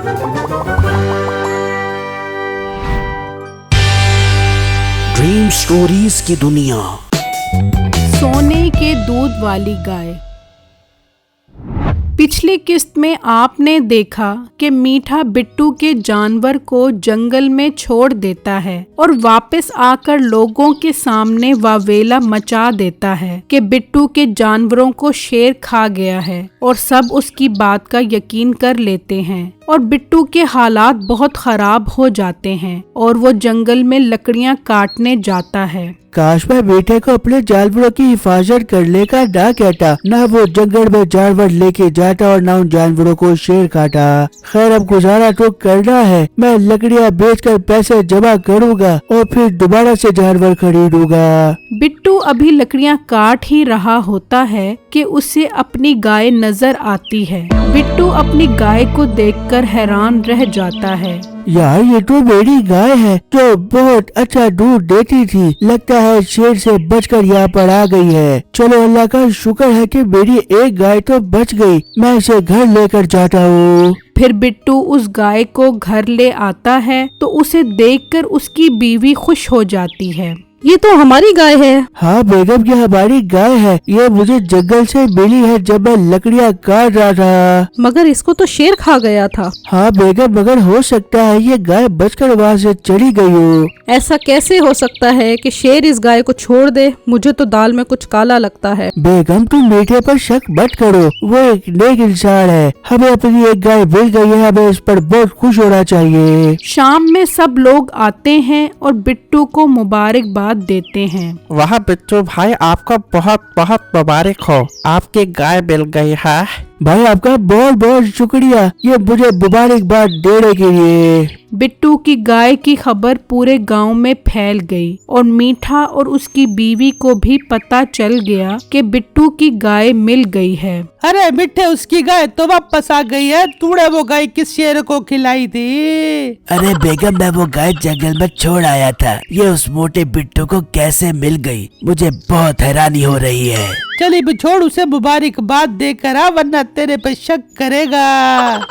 Dream stories की दुनिया। सोने के दूध वाली गाय। पिछली किस्त में आपने देखा कि मीठा बिट्टू के जानवर को जंगल में छोड़ देता है और वापस आकर लोगों के सामने वावेला मचा देता है कि बिट्टू के जानवरों को शेर खा गया है, और सब उसकी बात का यकीन कर लेते हैं और बिट्टू के हालात बहुत खराब हो जाते हैं और वो जंगल में लकड़ियां काटने जाता है। काश मैं बेटे को अपने जानवरों की हिफाजत करने का ना कहता, ना वो जंगल में जानवर लेके जाता और ना उन जानवरों को शेर काटा। खैर अब गुजारा तो करना है, मैं लकड़ियां बेचकर पैसे जमा करूंगा और फिर दोबारा से जानवर खरीदूंगा। बिट्टू अभी लकड़ियां काट ही रहा होता है कि उसे अपनी गाय नजर आती है। बिट्टू अपनी गाय को देखकर हैरान रह जाता है। यार ये तो मेरी गाय है जो बहुत अच्छा दूध देती थी, लगता है शेर से बचकर यहाँ पर आ गई है। चलो अल्लाह का शुक्र है कि मेरी एक गाय तो बच गई, मैं इसे घर लेकर जाता हूँ। फिर बिट्टू उस गाय को घर ले आता है तो उसे देखकर उसकी बीवी खुश हो जाती है। ये तो हमारी गाय है। हाँ बेगम, ये हमारी गाय है, ये मुझे जंगल से मिली है जब मैं लकड़ियाँ काट रहा था। मगर इसको तो शेर खा गया था। हाँ बेगम, मगर हो सकता है ये गाय बचकर वहाँ से चली गई हो। ऐसा कैसे हो सकता है कि शेर इस गाय को छोड़ दे? मुझे तो दाल में कुछ काला लगता है। बेगम तुम मीठे पर शक मत करो, वो एक नेक इंसान है। हमें अपनी एक गाय मिल गई है, हमें इस पर बहुत खुश होना चाहिए। शाम में सब लोग आते हैं और बिट्टू को मुबारकबाद देते हैं। वाह बिट्टू भाई, आपको बहुत बहुत मुबारक हो, आपकी गाय मिल गई है। भाई आपका बहुत बहुत शुक्रिया ये मुझे मुबारकबाद देने के लिए। बिट्टू की गाय की खबर पूरे गांव में फैल गई और मीठा और उसकी बीवी को भी पता चल गया कि बिट्टू की गाय मिल गई है। अरे मिठे, उसकी गाय तो वापस आ गई है। तूने वो गाय किस शेर को खिलाई थी? अरे बेगम, मैं वो गाय जंगल में छोड़ आया था, ये उस मोटे बिट्टू को कैसे मिल गई, मुझे बहुत हैरानी हो रही है। चलिए भी छोड़, उसे मुबारकबाद देकर आ, वरना तेरे पे शक करेगा।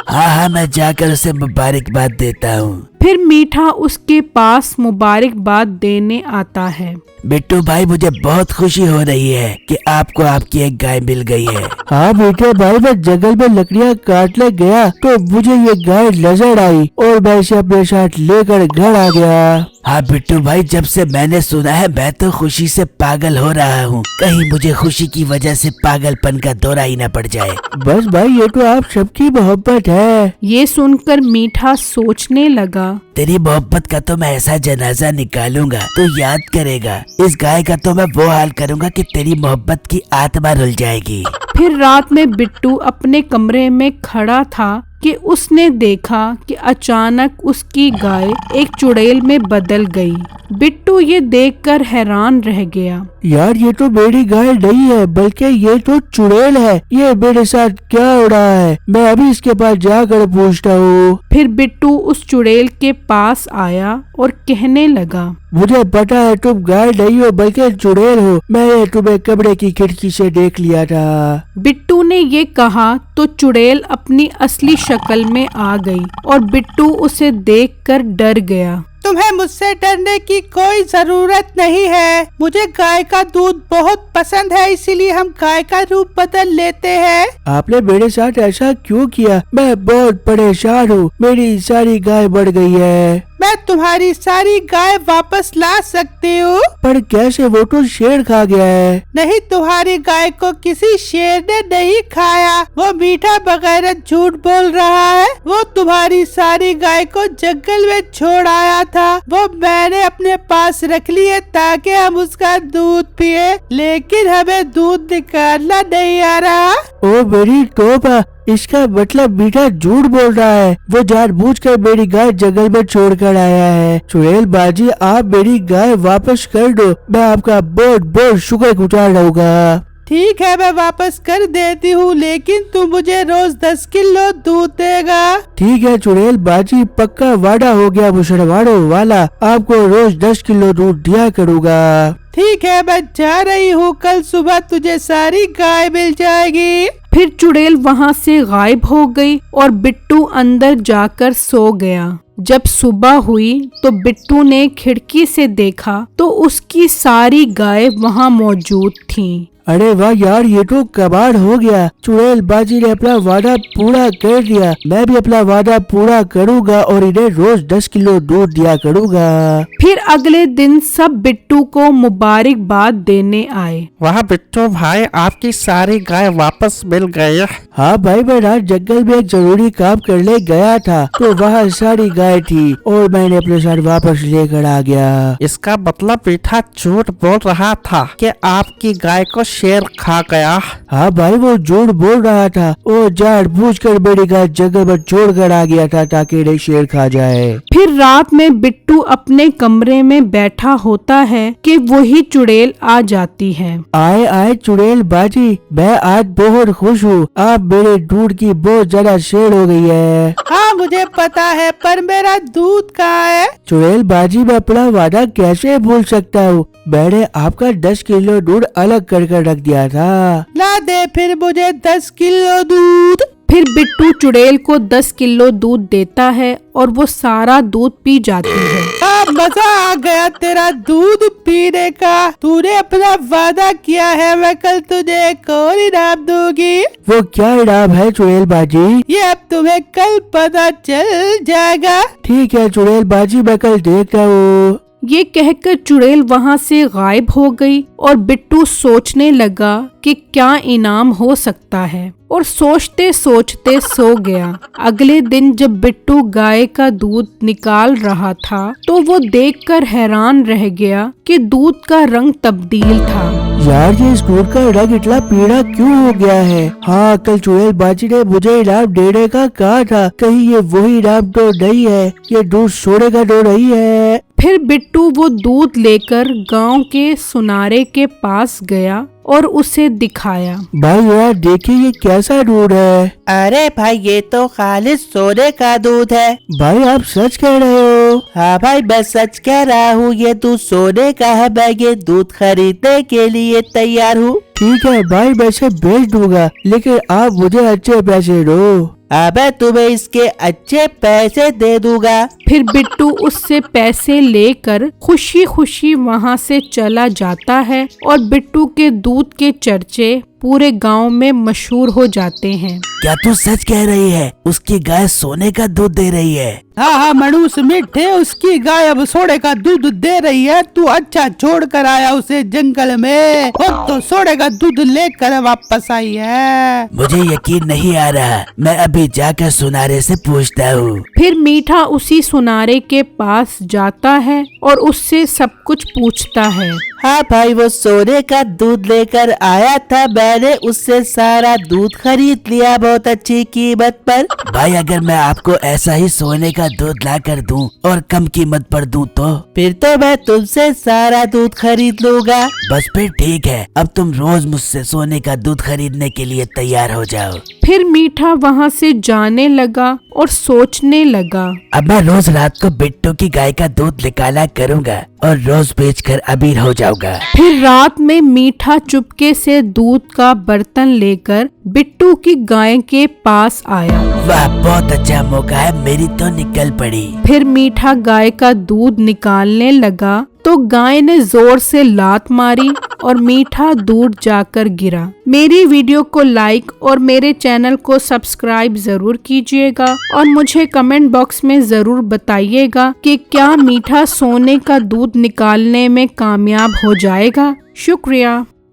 हाँ, मैं जाकर उसे मुबारकबाद देता हूँ। फिर मीठा उसके पास मुबारकबाद देने आता है। बिट्टू भाई, मुझे बहुत खुशी हो रही है कि आपको आपकी एक गाय मिल गई है। हाँ मीठे भाई, मैं जंगल में लकड़ियाँ काटने गया तो मुझे ये गाय नजर आई और मैं इसे अपने साथ लेकर घर आ गया। हाँ बिट्टू भाई, जब से मैंने सुना है मैं तो खुशी से पागल हो रहा हूँ, कहीं मुझे खुशी की वजह से पागलपन का दौरा ही न पड़ जाए। बस भाई, ये तो आप सबकी मोहब्बत है। ये सुनकर मीठा सोचने लगा, तेरी मोहब्बत का तो मैं ऐसा जनाजा निकालूंगा तो याद करेगा, इस गाय का तो मैं वो हाल करूंगा कि तेरी मोहब्बत की आत्मा रुल जाएगी। फिर रात में बिट्टू अपने कमरे में खड़ा था कि उसने देखा कि अचानक उसकी गाय एक चुड़ैल में बदल गई। बिट्टू ये देखकर हैरान रह गया। यार ये तो मेरी गाय नहीं है, बल्कि ये तो चुड़ैल है। ये मेरे साथ क्या हो रहा है? मैं अभी इसके पास जाकर पूछता हूँ। फिर बिट्टू उस चुड़ैल के पास आया और कहने लगा, मुझे पता है तुम गाय नहीं हो बल्कि चुड़ैल हो, मैंने तुम्हें कमरे की खिड़की से देख लिया था। बिट्टू ने ये कहा तो चुड़ैल अपनी असली शक्ल में आ गई और बिट्टू उसे देखकर डर गया। तुम्हें मुझसे डरने की कोई जरूरत नहीं है। मुझे गाय का दूध बहुत पसंद है, इसीलिए हम गाय का रूप बदल लेते हैं। आपने मेरे साथ ऐसा क्यों किया? मैं बहुत परेशान हूँ, मेरी सारी गाय बढ़ गई है। मैं तुम्हारी सारी गाय वापस ला सकती हूँ। पर कैसे? वो तो शेर खा गया है। नहीं, तुम्हारी गाय को किसी शेर ने नहीं खाया। वो मीठा बगैर झूठ बोल रहा है। वो तुम्हारी सारी गाय को जंगल में छोड़ आया था। वो मैंने अपने पास रख ली है ताकि हम उसका दूध पिए, लेकिन हमें दूध निकालना नहीं आ रहा। ओ मेरी तौबा, इसका मतलब मीठा झूठ बोल रहा है। वो जानबूझकर मेरी गाय जंगल में छोड़कर आया है। चुड़ैल बाजी, आप मेरी गाय वापस कर दो, मैं आपका बहुत बहुत शुक्रगुजार रहूंगा। ठीक है, मैं वापस कर देती हूँ, लेकिन तू मुझे रोज 10 किलो दूध देगा। ठीक है चुड़ैल बाजी, पक्का वादा हो गया मुसलमानों वाला, आपको रोज 10 किलो दूध दिया करूँगा। ठीक है, मैं जा रही हूँ, कल सुबह तुझे सारी गाय मिल जाएगी। फिर चुड़ैल वहां से गायब हो गई और बिट्टू अंदर जाकर सो गया। जब सुबह हुई तो बिट्टू ने खिड़की से देखा तो उसकी सारी गाय वहां मौजूद थीं। अरे वाह यार, ये तो कबाड़ हो गया। चुड़ैल बाजी ने अपना वादा पूरा कर दिया। मैं भी अपना वादा पूरा करूँगा और इन्हें रोज 10 किलो दूध दिया करूँगा। फिर अगले दिन सब बिट्टू को मुबारकबाद देने आए। वाह बिट्टू भाई, आपकी सारी गाय वापस मिल गई। हाँ भाई, मैं रात जंगल में एक जरूरी काम करने गया था तो वहाँ सारी गाय थी और मैंने अपने साथ वापस लेकर आ गया। इसका मतलब मीठा झूठ बोल रहा था कि आपकी गाय को शेर खा गया। हाँ भाई, वो झूठ बोल रहा था। वो जानबूझकर मेरी गाय जंगल में छोड़ कर आ गया था ताकि इन्हें शेर खा जाए। फिर रात में बिट्टू अपने कमरे में बैठा होता है कि वही चुड़ैल आ जाती है। आए आए चुड़ैल बाजी, मैं आज बहुत खुश हूँ। आप मेरे दूध की बहुत ज्यादा शेर हो गई है। हाँ मुझे पता है, पर मेरा दूध कहाँ है? चुड़ैल बाजी, मैं अपना वादा कैसे भूल सकता हूँ? मैंने आपका 10 किलो दूध अलग कर रख दिया था। ला दे फिर मुझे 10 किलो दूध। फिर बिट्टू चुड़ैल को 10 किलो दूध देता है और वो सारा दूध पी जाती है। मजा आ गया तेरा दूध पीने का। तूने अपना वादा किया है, मैं कल तुझे एक और इनाम दूंगी। वो क्या इनाम है चुड़ैल बाजी? ये अब तुम्हें कल पता चल जाएगा। ठीक है चुड़ैल बाजी, मैं कल देखता हूँ। ये कहकर चुड़ैल वहाँ से गायब हो गई और बिट्टू सोचने लगा कि क्या इनाम हो सकता है और सोचते सोचते सो गया। अगले दिन जब बिट्टू गाय का दूध निकाल रहा था तो वो देखकर हैरान रह गया कि दूध का रंग तब्दील था। यार, ये इस दूध का रंग इतना पीला क्यों हो गया है? हाँ, कल चुड़ैल बाजी ने मुझे इनाम देने का कहा था। कहीं ये वही इनाम तो नहीं है? ये दूध सोने का तो नहीं है? फिर बिट्टू वो दूध लेकर गांव के सुनारे के पास गया और उसे दिखाया। भाई यार देखिए, ये कैसा दूध है? अरे भाई, ये तो खालिस सोने का दूध है। भाई आप सच कह रहे हो? हाँ भाई, मैं सच कह रहा हूँ। ये दूध सोने का है। मैं ये दूध खरीदने के लिए तैयार हूँ। ठीक है भाई, मैं इसे बेच दूंगा, लेकिन आप मुझे अच्छे पैसे दो। अबे तुम्हें इसके अच्छे पैसे दे दूंगा। फिर बिट्टू उससे पैसे लेकर खुशी खुशी वहाँ से चला जाता है और बिट्टू के दूध के चर्चे पूरे गांव में मशहूर हो जाते हैं। क्या तू सच कह रही है? उसकी गाय सोने का दूध दे रही है? हाँ हाँ मनुष मिठे, उसकी गाय अब सोने का दूध दे रही है। तू अच्छा छोड़ कर आया उसे जंगल में और तो सोने का दूध लेकर वापस आई है। मुझे यकीन नहीं आ रहा। मैं अभी जाकर सुनारे से पूछता हूँ। फिर मीठा उसी सुनारे के पास जाता है और उससे सब कुछ पूछता है। हाँ भाई, वो सोने का दूध लेकर आया था। मैंने उससे सारा दूध खरीद लिया बहुत अच्छी कीमत पर। भाई, अगर मैं आपको ऐसा ही सोने का दूध ला कर दूं और कम कीमत पर दूं तो? फिर तो मैं तुमसे सारा दूध खरीद लूंगा। बस फिर ठीक है, अब तुम रोज मुझसे सोने का दूध खरीदने के लिए तैयार हो जाओ। फिर मीठा वहाँ से जाने लगा और सोचने लगा, अब मैं रोज रात को बिट्टू की गाय का दूध निकाला करूँगा और रोज बेचकर अमीर हो जाऊंगा। फिर रात में मीठा चुपके से दूध का बर्तन लेकर बिट्टू की गाय के पास आया। वाह, बहुत अच्छा मौका है, मेरी तो निकल पड़ी। फिर मीठा गाय का दूध निकालने लगा तो गाय ने जोर से लात मारी और मीठा दूध जाकर गिरा। मेरी वीडियो को लाइक और मेरे चैनल को सब्सक्राइब जरूर कीजिएगा और मुझे कमेंट बॉक्स में जरूर बताइएगा कि क्या मीठा सोने का दूध निकालने में कामयाब हो जाएगा। शुक्रिया।